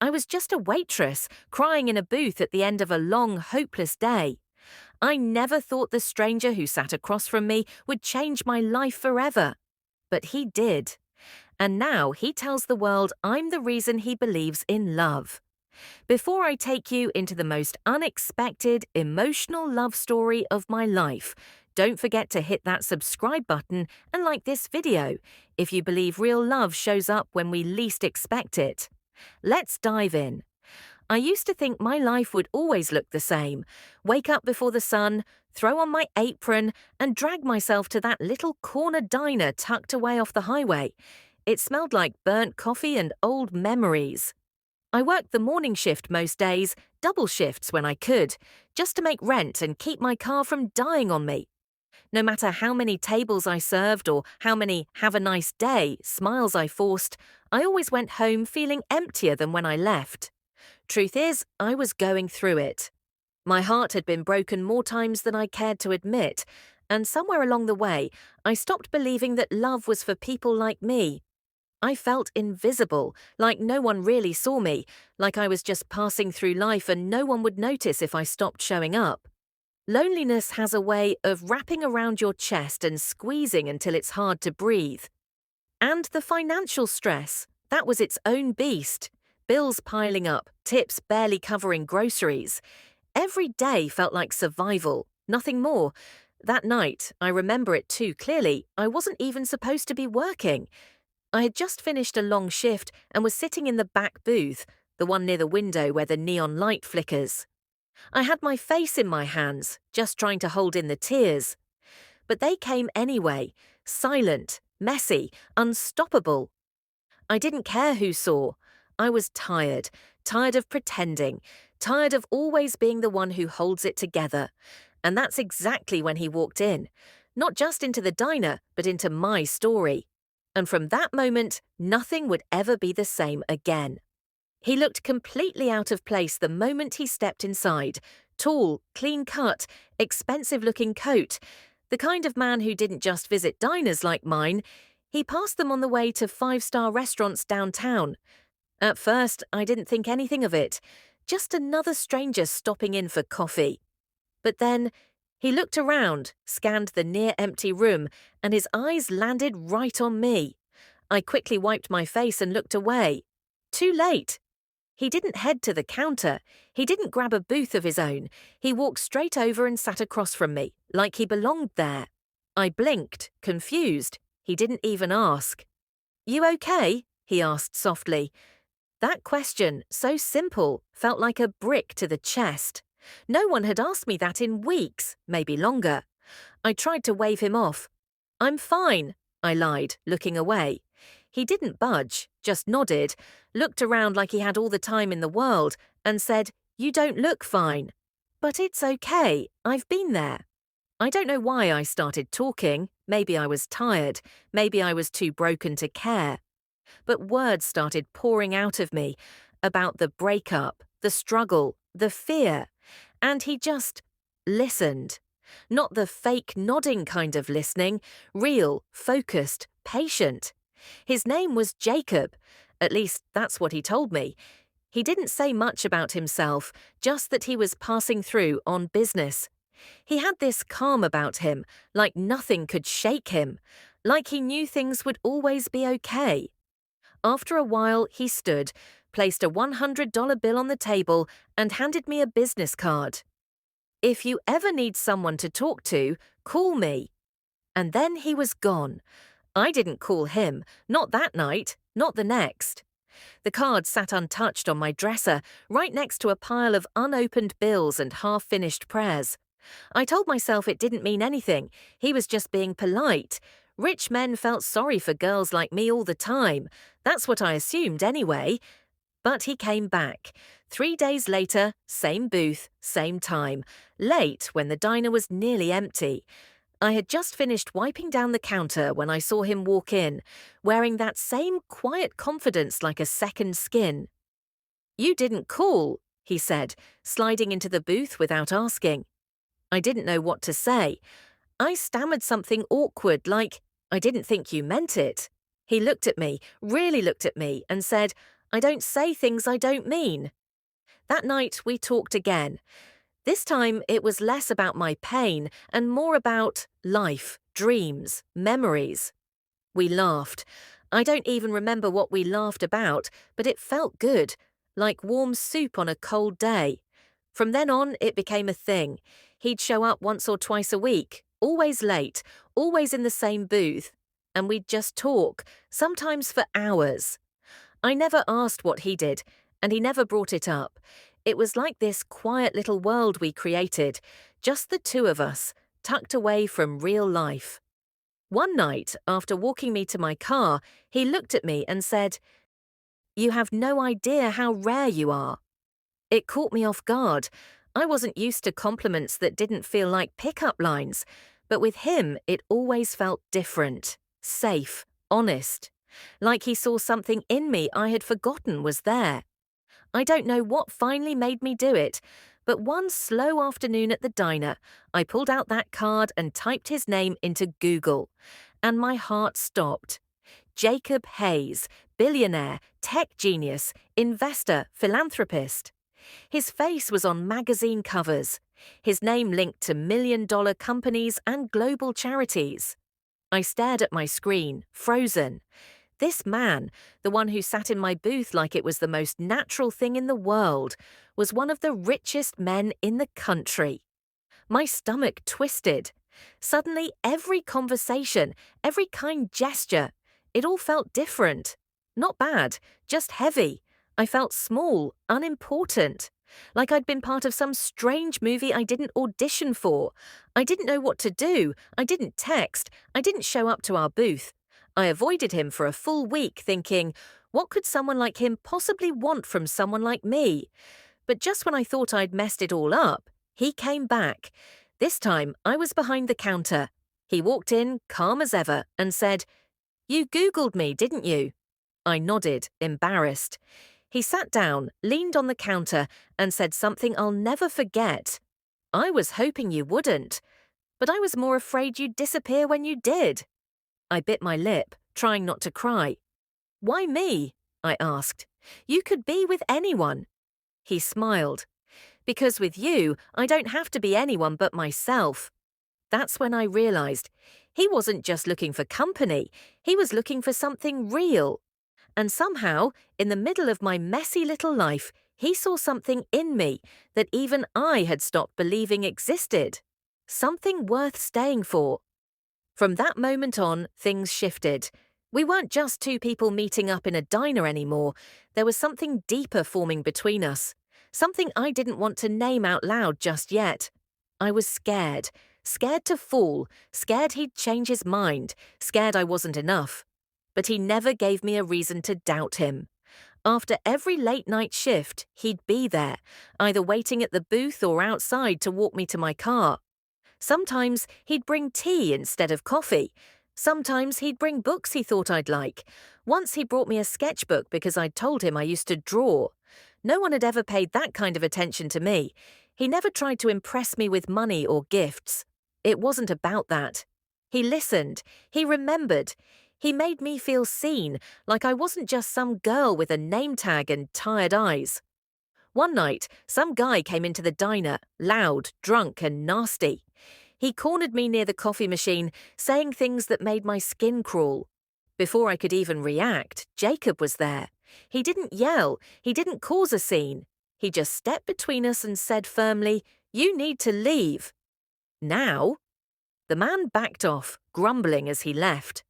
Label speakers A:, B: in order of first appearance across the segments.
A: I was just a waitress, crying in a booth at the end of a long, hopeless day. I never thought the stranger who sat across from me would change my life forever. But he did. And now he tells the world I'm the reason he believes in love. Before I take you into the most unexpected, emotional love story of my life, don't forget to hit that subscribe button and like this video if you believe real love shows up when we least expect it. Let's dive in. I used to think my life would always look the same. Wake up before the sun, throw on my apron, and drag myself to that little corner diner tucked away off the highway. It smelled like burnt coffee and old memories. I worked the morning shift most days, double shifts when I could, just to make rent and keep my car from dying on me. No matter how many tables I served or how many "have a nice day" smiles I forced, I always went home feeling emptier than when I left. Truth is, I was going through it. My heart had been broken more times than I cared to admit, and somewhere along the way, I stopped believing that love was for people like me. I felt invisible, like no one really saw me, like I was just passing through life and no one would notice if I stopped showing up. Loneliness has a way of wrapping around your chest and squeezing until it's hard to breathe. And the financial stress, that was its own beast. Bills piling up, tips barely covering groceries. Every day felt like survival, nothing more. That night, I remember it too clearly, I wasn't even supposed to be working. I had just finished a long shift and was sitting in the back booth, the one near the window where the neon light flickers. I had my face in my hands, just trying to hold in the tears. But they came anyway, silent, messy, unstoppable. I didn't care who saw. I was tired of pretending, tired of always being the one who holds it together. And that's exactly when he walked in. Not just into the diner, but into my story. And from that moment, nothing would ever be the same again. He looked completely out of place the moment he stepped inside. Tall, clean-cut, expensive-looking coat. The kind of man who didn't just visit diners like mine. He passed them on the way to five-star restaurants downtown. At first, I didn't think anything of it. Just another stranger stopping in for coffee. But then, he looked around, scanned the near-empty room, and his eyes landed right on me. I quickly wiped my face and looked away. Too late. He didn't head to the counter. He didn't grab a booth of his own. He walked straight over and sat across from me, like he belonged there. I blinked, confused. He didn't even ask. "You okay?" he asked softly. That question, so simple, felt like a brick to the chest. No one had asked me that in weeks, maybe longer. I tried to wave him off. "I'm fine," I lied, looking away. He didn't budge, just nodded, looked around like he had all the time in the world, and said, "You don't look fine." "But it's okay, I've been there." I don't know why I started talking. Maybe I was tired. Maybe I was too broken to care. But words started pouring out of me about the breakup, the struggle, the fear. And he just listened. Not the fake nodding kind of listening, real, focused, patient. His name was Jacob. At least that's what he told me. He didn't say much about himself, just that he was passing through on business. He had this calm about him, like nothing could shake him, like he knew things would always be okay. After a while, he stood, placed a $100 bill on the table, and handed me a business card. "If you ever need someone to talk to, call me." And then he was gone. I didn't call him, not that night, not the next. The card sat untouched on my dresser, right next to a pile of unopened bills and half-finished prayers. I told myself it didn't mean anything. He was just being polite. Rich men felt sorry for girls like me all the time. That's what I assumed anyway. But he came back. 3 days later, same booth, same time. Late when the diner was nearly empty. I had just finished wiping down the counter when I saw him walk in, wearing that same quiet confidence like a second skin. "You didn't call," he said, sliding into the booth without asking. I didn't know what to say. I stammered something awkward like, "I didn't think you meant it." He looked at me, really looked at me, and said, I don't say things I don't mean. That night we talked again. This time it was less about my pain and more about life, dreams, memories. We laughed. I don't even remember what we laughed about, but it felt good, like warm soup on a cold day. From then on, it became a thing. He'd show up once or twice a week, always late, always in the same booth, and we'd just talk, sometimes for hours. I never asked what he did, and he never brought it up. It was like this quiet little world we created, just the two of us, tucked away from real life. One night, after walking me to my car, he looked at me and said, "You have no idea how rare you are." It caught me off guard. I wasn't used to compliments that didn't feel like pickup lines, but with him it always felt different, safe, honest. Like he saw something in me I had forgotten was there. I don't know what finally made me do it, but one slow afternoon at the diner, I pulled out that card and typed his name into Google, and my heart stopped. Jacob Hayes, billionaire, tech genius, investor, philanthropist. His face was on magazine covers, his name linked to million-dollar companies and global charities. I stared at my screen, frozen. This man, the one who sat in my booth like it was the most natural thing in the world, was one of the richest men in the country. My stomach twisted. Suddenly, every conversation, every kind gesture, it all felt different. Not bad, just heavy. I felt small, unimportant. Like I'd been part of some strange movie I didn't audition for. I didn't know what to do. I didn't text. I didn't show up to our booth. I avoided him for a full week thinking, what could someone like him possibly want from someone like me? But just when I thought I'd messed it all up, he came back. This time I was behind the counter. He walked in, calm as ever, and said, "You Googled me, didn't you?" I nodded, embarrassed. He sat down, leaned on the counter, and said something I'll never forget. "I was hoping you wouldn't, but I was more afraid you'd disappear when you did." I bit my lip, trying not to cry. "Why me?" I asked. "You could be with anyone." He smiled. "Because with you, I don't have to be anyone but myself." That's when I realized he wasn't just looking for company, he was looking for something real. And somehow, in the middle of my messy little life, he saw something in me that even I had stopped believing existed. Something worth staying for. From that moment on, things shifted. We weren't just two people meeting up in a diner anymore. There was something deeper forming between us. Something I didn't want to name out loud just yet. I was scared. Scared to fall. Scared he'd change his mind. Scared I wasn't enough. But he never gave me a reason to doubt him. After every late-night shift, he'd be there, either waiting at the booth or outside to walk me to my car. Sometimes he'd bring tea instead of coffee. Sometimes he'd bring books he thought I'd like. Once he brought me a sketchbook because I'd told him I used to draw. No one had ever paid that kind of attention to me. He never tried to impress me with money or gifts. It wasn't about that. He listened. He remembered. He made me feel seen, like I wasn't just some girl with a name tag and tired eyes. One night, some guy came into the diner, loud, drunk, and nasty. He cornered me near the coffee machine, saying things that made my skin crawl. Before I could even react, Jacob was there. He didn't yell. He didn't cause a scene. He just stepped between us and said firmly, "You need to leave." Now? The man backed off, grumbling as he left.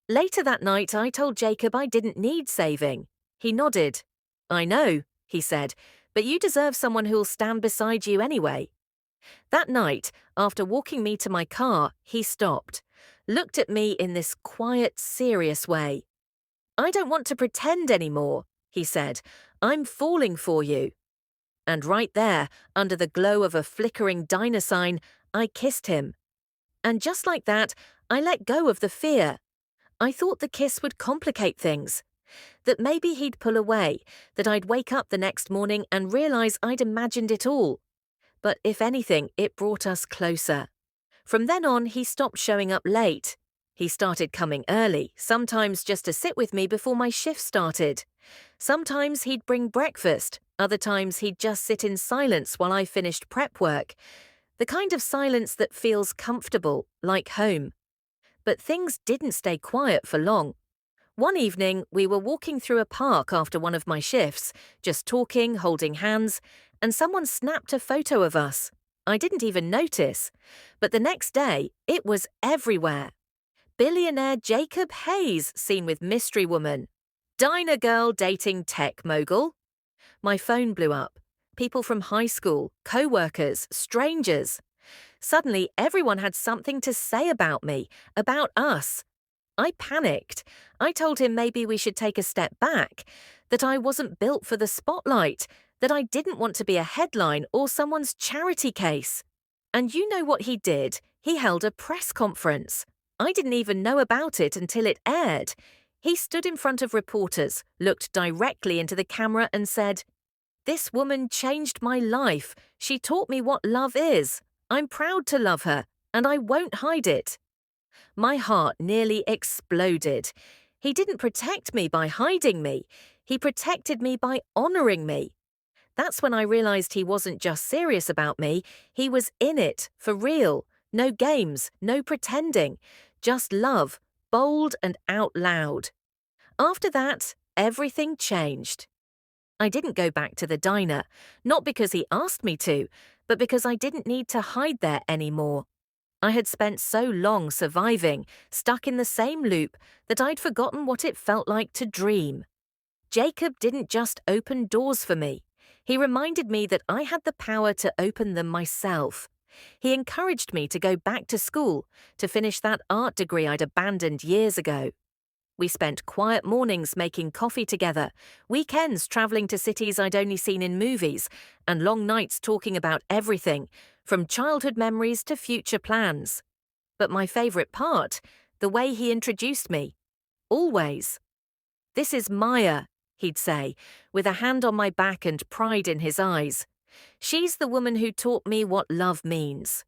A: Later that night, I told Jacob I didn't need saving. He nodded. "I know," he said, "but you deserve someone who'll stand beside you anyway." That night, after walking me to my car, he stopped, looked at me in this quiet, serious way. "I don't want to pretend anymore," he said. "I'm falling for you." And right there, under the glow of a flickering diner sign, I kissed him. And just like that, I let go of the fear. I thought the kiss would complicate things. That maybe he'd pull away, that I'd wake up the next morning and realize I'd imagined it all. But if anything, it brought us closer. From then on, he stopped showing up late. He started coming early, sometimes just to sit with me before my shift started. Sometimes he'd bring breakfast, other times he'd just sit in silence while I finished prep work. The kind of silence that feels comfortable, like home. But things didn't stay quiet for long. One evening, we were walking through a park after one of my shifts, just talking, holding hands, and someone snapped a photo of us. I didn't even notice. But the next day, it was everywhere. Billionaire Jacob Hayes seen with mystery woman. Diner girl dating tech mogul. My phone blew up. People from high school, co-workers, strangers. Suddenly, everyone had something to say about me, about us. I panicked. I told him maybe we should take a step back, that I wasn't built for the spotlight, that I didn't want to be a headline or someone's charity case. And you know what he did? He held a press conference. I didn't even know about it until it aired. He stood in front of reporters, looked directly into the camera and said, "This woman changed my life. She taught me what love is. I'm proud to love her, and I won't hide it." My heart nearly exploded. He didn't protect me by hiding me. He protected me by honoring me. That's when I realized he wasn't just serious about me. He was in it, for real. No games, no pretending. Just love, bold and out loud. After that, everything changed. I didn't go back to the diner, not because he asked me to, but because I didn't need to hide there anymore. I had spent so long surviving, stuck in the same loop, that I'd forgotten what it felt like to dream. Jacob didn't just open doors for me. He reminded me that I had the power to open them myself. He encouraged me to go back to school, to finish that art degree I'd abandoned years ago. We spent quiet mornings making coffee together, weekends traveling to cities I'd only seen in movies, and long nights talking about everything, from childhood memories to future plans. But my favorite part, the way he introduced me. Always. "This is Maya," he'd say, with a hand on my back and pride in his eyes. "She's the woman who taught me what love means."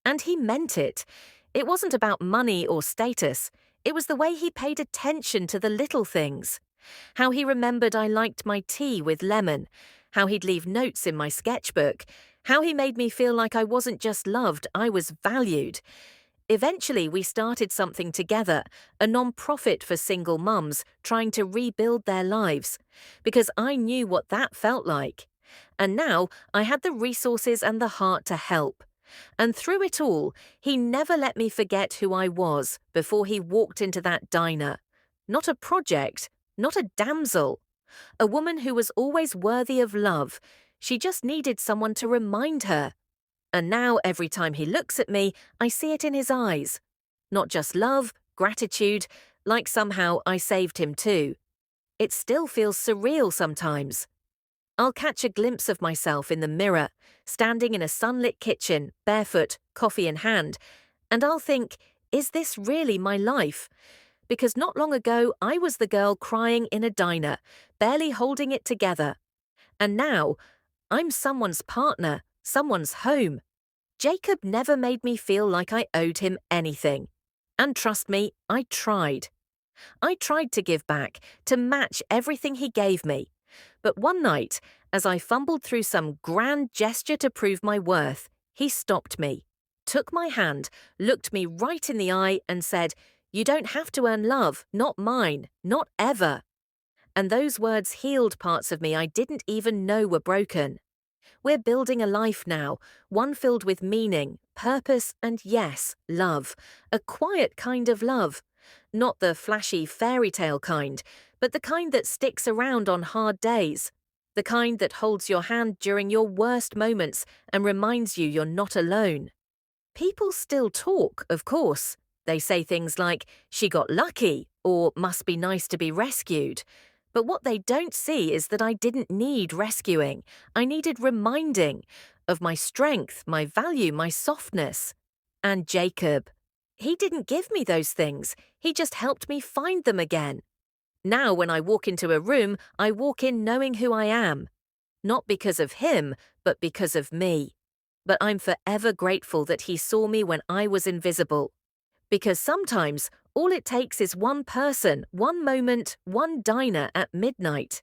A: And he meant it. It wasn't about money or status. It was the way he paid attention to the little things. How he remembered I liked my tea with lemon. How he'd leave notes in my sketchbook. How he made me feel like I wasn't just loved, I was valued. Eventually, we started something together, a non-profit for single mums trying to rebuild their lives, because I knew what that felt like. And now I had the resources and the heart to help. And through it all, he never let me forget who I was before he walked into that diner. Not a project, not a damsel. A woman who was always worthy of love. She just needed someone to remind her. And now every time he looks at me, I see it in his eyes. Not just love, gratitude, like somehow I saved him too. It still feels surreal sometimes. I'll catch a glimpse of myself in the mirror, standing in a sunlit kitchen, barefoot, coffee in hand, and I'll think, is this really my life? Because not long ago, I was the girl crying in a diner, barely holding it together. And now, I'm someone's partner, someone's home. Jacob never made me feel like I owed him anything. And trust me, I tried. I tried to give back, to match everything he gave me. But one night, as I fumbled through some grand gesture to prove my worth, he stopped me, took my hand, looked me right in the eye and said, "You don't have to earn love, not mine, not ever." And those words healed parts of me I didn't even know were broken. We're building a life now, one filled with meaning, purpose and yes, love. A quiet kind of love. Not the flashy fairy tale kind, but the kind that sticks around on hard days. The kind that holds your hand during your worst moments and reminds you you're not alone. People still talk, of course. They say things like, "She got lucky," or "must be nice to be rescued." But what they don't see is that I didn't need rescuing. I needed reminding of my strength, my value, my softness. And Jacob. He didn't give me those things. He just helped me find them again. Now when I walk into a room, I walk in knowing who I am. Not because of him, but because of me. But I'm forever grateful that he saw me when I was invisible. Because sometimes All it takes is one person, one moment, one diner at midnight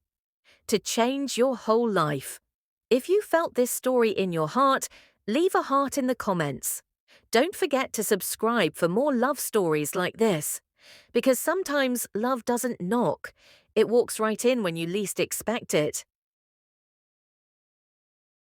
A: to change your whole life. If you felt this story in your heart, leave a heart in the comments. Don't forget to subscribe for more love stories like this. Because sometimes love doesn't knock, it walks right in when you least expect it.